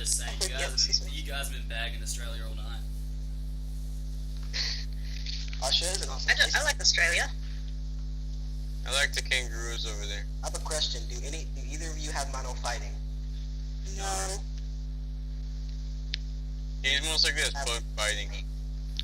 just saying, you guys have been bagging Australia all night. Australia's an awesome place. I like Australia. I like the kangaroos over there. I have a question. Do either of you have mono fighting? No. He's most likely has bug fighting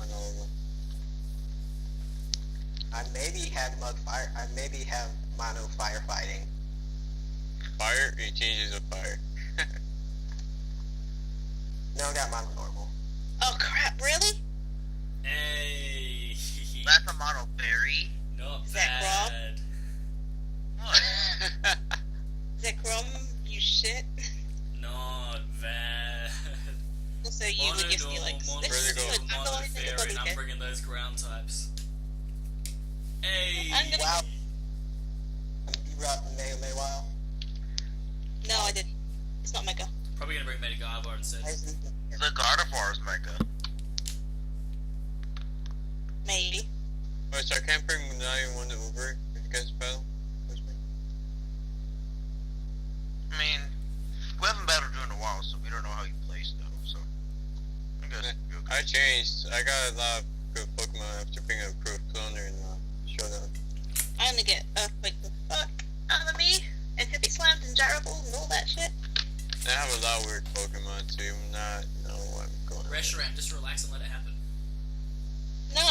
on all of them. I maybe have mono firefighting. Fire? He changes to fire. No, I got mono normal. Oh crap! Really? Hey. That's a mono berry. Not Is that Grom? bad. What? Is that Grom? You shit. Not bad. Also, you would just be like, mono, this is good. I'm mono going to the fairy, body and I'm here. bringing those ground types. Hey. I'm gonna Wow. You brought Maywile. No, I didn't. It's not Mega. Probably gonna bring Metagarvar instead. The Gardevoir is mega. Maybe. Oh, so I can't bring Nine one over if you guys battle? I mean, we haven't battled you in a while, so we don't know how you play stuff, so I guess you're okay. I changed. I got a lot of good Pokemon after being a approved cloner and Showdown. I'm gonna get Earthquake the fuck out of me, and Hippie Slams and Jarrables and all that shit. I have a lot of weird Pokemon too. Not know what I'm going on. Reshiram, just relax and let it happen. No,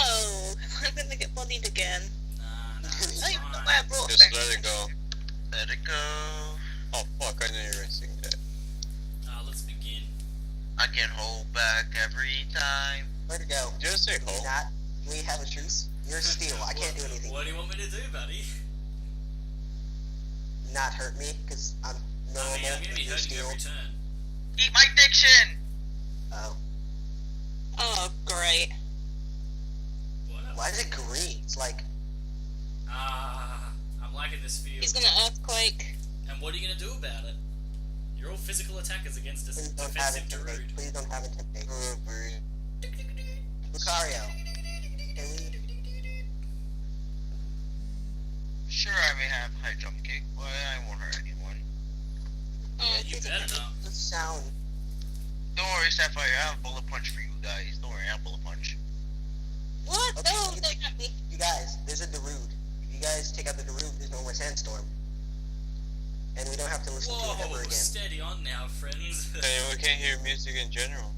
I'm gonna get bodied again. Nah, I don't even know fine. why I brought Just back. let it go. Let it go. Oh fuck, I know you're resting that. Let's begin. I can hold back every time. Where'd it go? Just say Can we ho. not? Can we have a truce? You're steel. I can't do anything. What do you want me to do, buddy? Not hurt me, because I'm normal. I mean, I'm gonna be you're hurting you steel. every turn. Eat my diction! Oh. Oh, great. What? Why is it green? It's like, I'm liking this field. He's gonna Earthquake. And what are you gonna do about it? You're all physical attackers against please a don't have defensive intimidate. Darude. Please don't have intimidate. Oh, breathe. Lucario. Can we? Sure, I may have high jump kick, but I won't hurt anyone. Oh, You he's better a- not. The sound. Don't worry, Sapphire, I have a bullet punch for you guys. Don't worry, I have a bullet punch. What? Okay, No, you- don't hurt me. You guys, there's a Darude. If you guys take out the Darude, there's no more Sandstorm. And we don't have to listen to it ever Whoa, again. steady on now, friends. Hey, we can't hear music in general.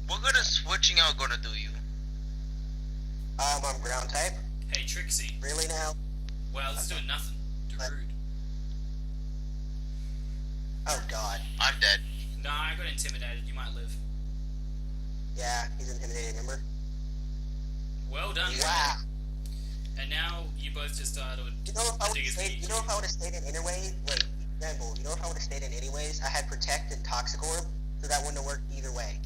What good is switching out gonna do you? I'm ground type. Hey, Trixie. Really now? Wow, this is doing nothing. Darude. Oh god. I'm dead. Nah, I got intimidated. You might live. Yeah, he's intimidating, remember? Well done. Wow. And now you both just died to You know if I would have Digger's stayed, Meat. you know if I would have stayed in Interway, wait, Ramble, you know if I would have stayed in anyways, I had Protect and Toxic Orb, so that wouldn't have worked either way.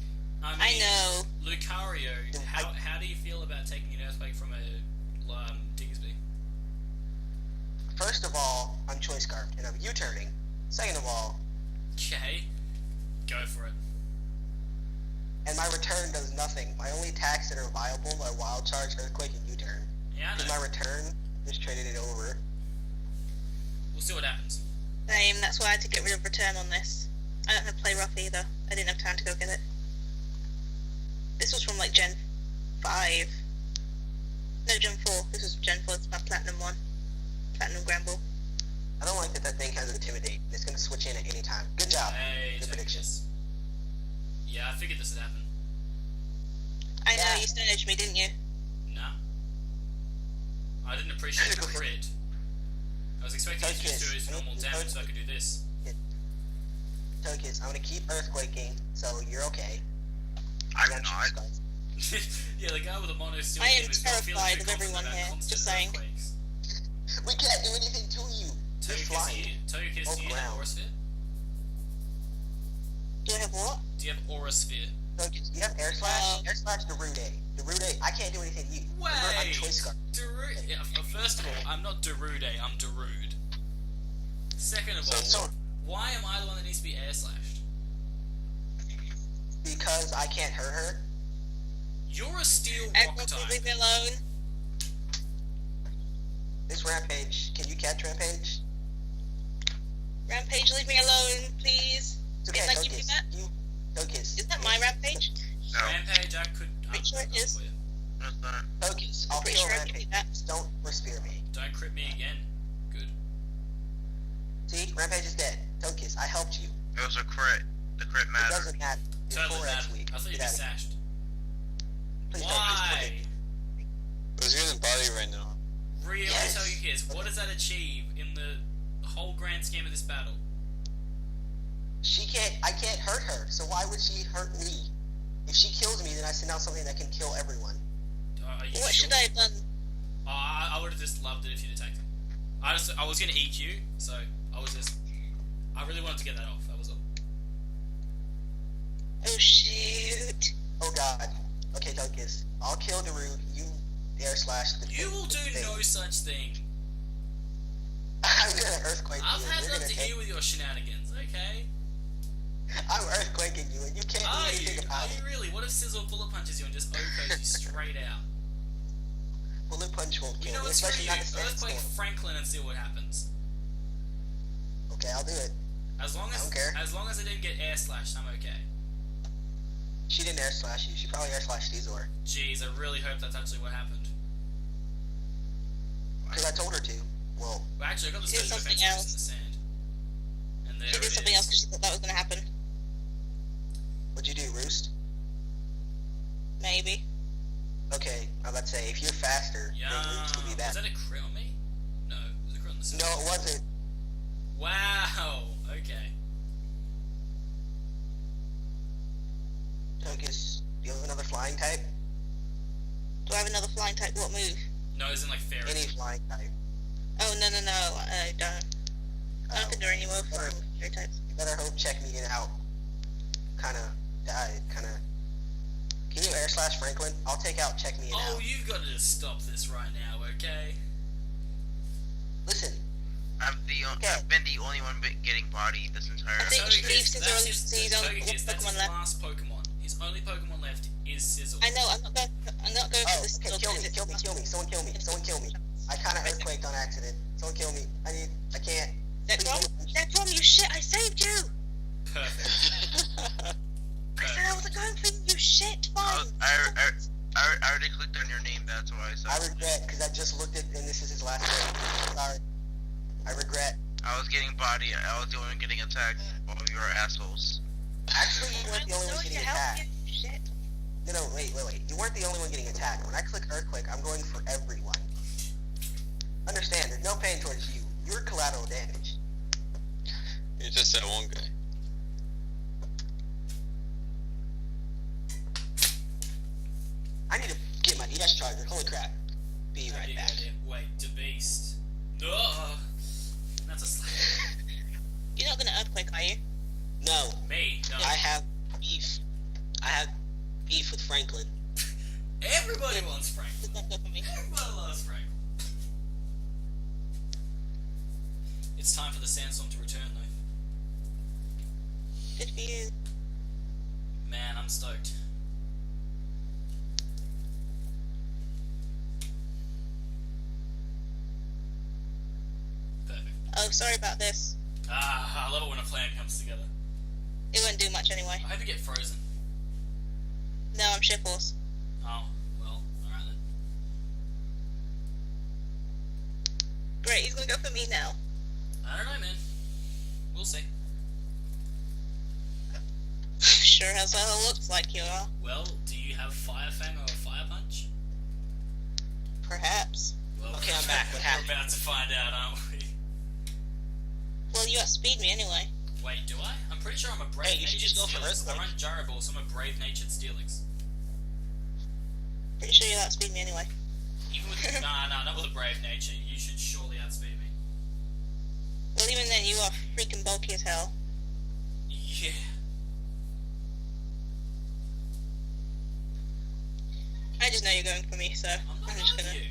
I know. Lucario, how do you feel about taking an Earthquake from a Diggersby? First of all, I'm Choice Scarfed, and I'm U-turning. Second of all, Okay, go for it. and my return does nothing. My only attacks that are viable are Wild Charge, Earthquake, and U-turn. Yeah, I Because know. my return just traded it over. We'll see what happens. Same, that's why I had to get rid of Return on this. I don't have to play rough either. I didn't have time to go get it. This was from like Gen 5. No, Gen 4. This was Gen 4. It's my Platinum one. Platinum Gramble. I don't like that that thing has Intimidate. It's going to switch in at any time. Good job. Hey, Good take prediction. this. Yeah, I figured this would happen. I know, Yeah. you Stone Edged me, didn't you? Nah. I didn't appreciate the Critical hit. crit. I was expecting it to just do his normal damage so I could do this. Tokus, I'm going to keep Earthquaking, so you're okay. I'm Don't not. shoot Scarf. Yeah, the guy with the mono steel I am team is not feeling terrified too of confident everyone about here, constant just saying. earthquakes. We can't do anything to you. You're flying. Togekiss, Oh, do you have ground. Aura Sphere? Do I have what? Do you have Aura Sphere? Tokus, you have Air Slash? Air Slash Darude. Darude, I can't do anything to you. Remember, I'm Choice Scarf. Darude. Yeah, first of all, I'm not Darude, I'm Darude. Second of all, So, why am I the one that needs to be air slashed? because I can't hurt her, You're a steel rock Everyone type. leave me alone. this Rampage, can you catch Rampage? Rampage Rampage, leave me alone, please. It's okay, Didn't I give you Focus. that? Focus. Is that my Rampage? No, Rampage, I'm Pretty sure it is. for you. that's not. Focus. I'll Pretty kill sure I give you Rampage. that. Just don't spear me. Don't crit me again. Good. See, Rampage is dead. Focus. I helped you. It was a crit. The crit It mattered. doesn't matter. You're Totally 4x bad. weak. I thought you Get just out of sashed. here. Please don't. Why? Who's getting body right now? Really Yes. tell you kids, what does that achieve in the whole grand scheme of this battle? I can't hurt her, so why would she hurt me? If she kills me, then I send out something that can kill everyone. Are you What sure? should I have done? Oh, I would have just loved it if you'd attacked him. I was going to EQ, so I really wanted to get that off. That was all. Oh shoot. Oh god. Okay, Focus. I'll kill Darude. You air slash the You will do thing. no such thing. I'm gonna earthquake I've you. had You're enough gonna to take... hear with your shenanigans, okay? I'm earthquaking you, and you can't do Are anything you? about Are it. you really? What if Sizzle bullet punches you and just OKs you straight out? Bullet punch won't You kill know me, what's for especially you? not a Earthquake sandstorm. Franklin and see what happens. Okay, I'll do it. As long I as don't care. I didn't get air slashed, I'm okay. She didn't air slash you. She probably air slashed Dizor. Jeez, I really hope that's actually what happened. Because I told her to. Well, Well, actually, I got the She did special something defense else. in the sand. And there She did it something is. else because she thought that was going to happen. what'd you do, Roost? Maybe. Okay, I'm about to say, if you're faster, Yeah. then Roost would be Was bad. that a crit on me? No, it was a crit on the sand. No, it wasn't. Wow. Okay. Focus. Do you have another flying type? Do I have another flying type? What move? No, it's in like fairy. Any flying type. Oh, no, I don't. I don't think there are any more flying fairy types. You better hope check me in out. Kinda died. Can you air slash Franklin? I'll take out check me in Oh, out. you've got to just stop this right now, okay? Listen, I've been the only one getting body this entire. I think we should leave Sizzle That's on his Sizzle. Togekiss, What that's Pokemon his left? last Pokemon. His only Pokemon left is Sizzle. I know, I'm not going oh, for this. okay, kill me, someone kill me. I kinda earthquaked on accident. Someone kill me. I can't. Zekrom, you shit, I saved you! Perfect. I said I wasn't going for you shit, fine. I already clicked on your name. That's why I said. I regret, because I just looked at, and this is his last name. Sorry. I regret. I was getting body. I was the only one getting attacked. All of you are assholes. Actually, you weren't the only one I'm getting going to help attacked. you, shit. No, wait. You weren't the only one getting attacked. When I click Earthquake, I'm going for everyone. Understand, there's no pain towards you. You're collateral damage. You're just that one guy. I need to get my ES charger. Holy crap. Be right back. Wait, to beast. No. That's a slap. You're not going to earthquake, are you? No, Me? No. I have beef. I have beef with Franklin. Everybody wants Frank. Does not go for me. Everybody loves Frank. It's time for the sandstorm to return, though. Good for you. Man, I'm stoked. Perfect. Oh, sorry about this. I love it when a plan comes together. It won't do much anyway. I hope you get frozen. No, I'm shitforce. Oh, well, alright then. Great, he's going to go for me now. I don't know, man. We'll see. Sure as hell looks like you are. Well, do you have Fire Fang or a Fire Punch? Perhaps. Well, Okay, I'm back. What we're happened? about to find out, aren't we? Well, you outspeed me anyway. Wait, do I? I'm pretty sure I'm a brave Hey, you should natured just go for Steelix. I Earthquake. run Gyrable, so I'm a brave natured Steelix. Pretty sure you outspeed me anyway. Even with nah, not with a brave nature. You should surely outspeed me. Well, even then, you are freaking bulky as hell. Yeah. I just know you're going for me, so I'm not I'm just going gonna. for you.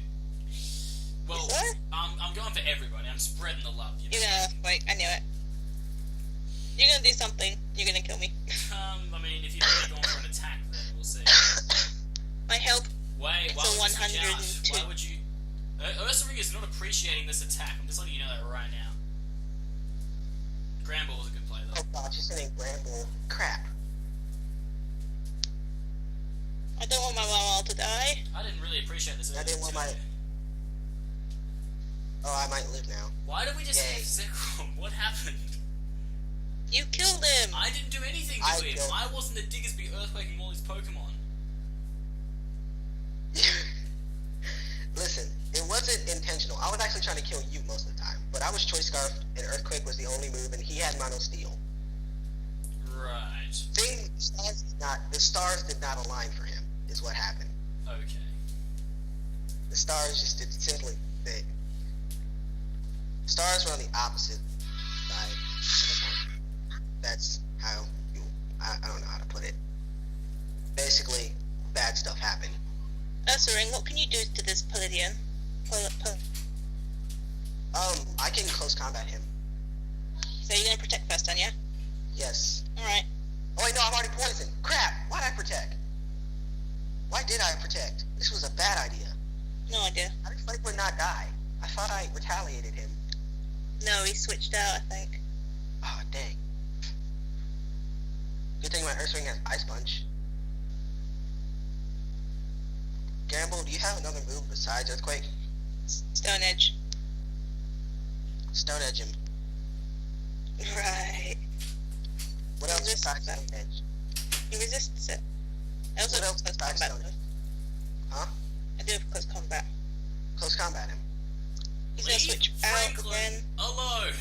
Well, You sure? I'm going for everybody. I'm spreading the love. You know? You're gonna wait. I knew it. You're gonna do something. You're gonna kill me. I mean, if you're really going for an attack, then we'll see. My health. Wait, It's why a would you switch out? 102. Why would you? Ursaring is not appreciating this attack. I'm just letting you know that right now. Granbull was a good play though. Oh god, she's sending Bramble. Crap. I don't want my Wawa to die. I didn't really appreciate this. I didn't want my... Oh, I might live now. Why did we just Yay. hit Zekrom? What happened? You killed him. I didn't do anything I to him. killed- I wasn't the Diggersby earthquaking all these Pokemon. Listen, it wasn't intentional. I was actually trying to kill you most of the time. But I was Choice Scarf, and Earthquake was the only move, and he had Mono Steel. Right. The stars did not align for him, is what happened. Okay. The stars just did simply... Stars were on the opposite side of the point. That's how you... I don't know how to put it. Basically, bad stuff happened. Reshiram, what can you do to this Palladian? I can close combat him. So you're gonna protect first, then, yeah? Yes. Alright. Oh wait, no, I'm already poisoned. Crap! Why'd I protect? Why did I protect? This was a bad idea. No idea. How did Franklin not die? I thought I retaliated him. No, he switched out, I think. Oh, dang. Good thing my Earthring has Ice Punch. Gamble, do you have another move besides Earthquake? Stone Edge. Stone Edge him. Right. What else Resist besides that. Stone Edge? He resists it. I also What have else close besides combat. Stone Edge? Though. Huh? I do have close combat. Close combat him. He's gonna Leave switch out Franklin again. alone.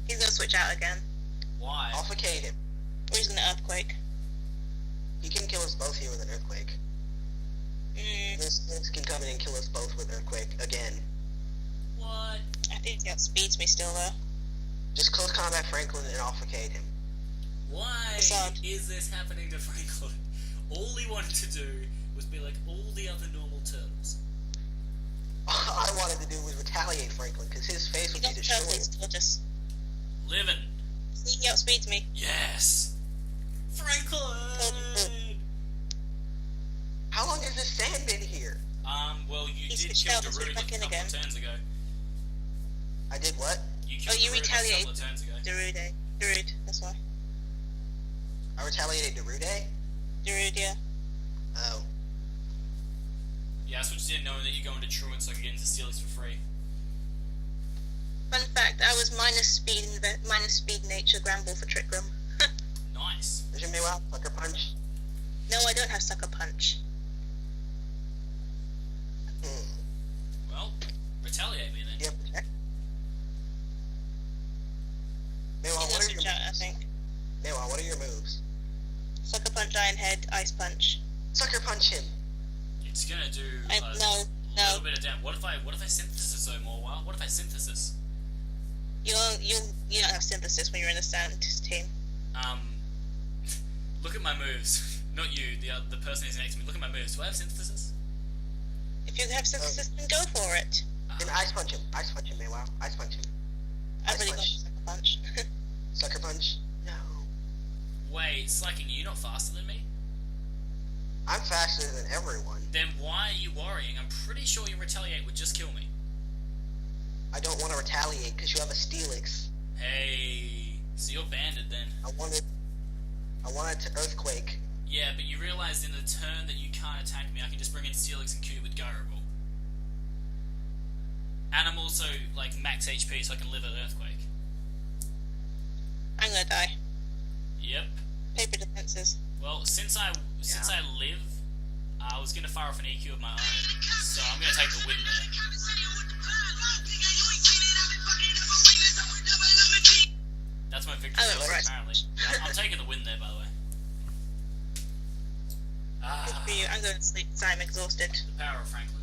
He's gonna switch out again. Why? Offacade him. Or he's gonna Earthquake. He can kill us both here with an Earthquake. This can come in and kill us both with Earthquake again. What? I think he outspeeds me still, though. Just close combat Franklin and offacade him. Why Facade. is this happening to Franklin? All he wanted to do was be like all the other normal turtles. All I wanted to do was retaliate Franklin, because his face He would be doesn't turn his destroyed. tortoise. Living. See, he outspeeds me. Yes. Franklin. How long has this sand been here? Well, you He did switched kill out and switched Darude back a in couple again. of turns ago. I did what? You Oh, killed you Darude a retaliate. couple of turns ago. Darude, that's why. I retaliated Darude? Darude, yeah. Oh. Yeah, I switched in knowing that you go into Truant so I could get into Steelix for free. Fun fact, I was minus speed nature Granbull for Trick Room. Nice. Vision me well, Sucker Punch. No, I don't have Sucker Punch. Well, retaliate me then. Do you have Protect? Meanwhile, He's what gonna are your switch out, I think. Meanwhile, what are your moves? Sucker Punch, Iron Head, Ice Punch. Sucker Punch him. It's gonna do No. little bit of damage. What if I synthesis though more? Well, what if I synthesis? You don't have synthesis when you're in the scientist team. Look at my moves. Not you, the person who's next to me. Look at my moves. Do I have synthesis? If you have synthesis, then go for it. Then Ice Punch him. Ice Punch him, meanwhile. Ice Punch him. I've Ice already got Punch. Sucker Punch. Sucker Punch. No. Wait, slacking, you not faster than me? I'm faster than everyone. Then why are you worrying? I'm pretty sure your retaliate would just kill me. I don't want to retaliate because you have a Steelix. Hey, so you're banded then. I wanted to Earthquake. Yeah, but you realized in the turn that you can't attack me, I can just bring in Steelix and Cube with Gyro-Ball. And I'm also, like, max HP, so I can live at Earthquake. I'm gonna die. Yep. Paper defenses. Well, since I live, I was gonna fire off an EQ of my own, so I'm gonna take the win there. That's my victory, Oh, right. apparently. I'm taking the win there, by the way. Good for you. I'm going to sleep because I'm exhausted. The power of Franklin.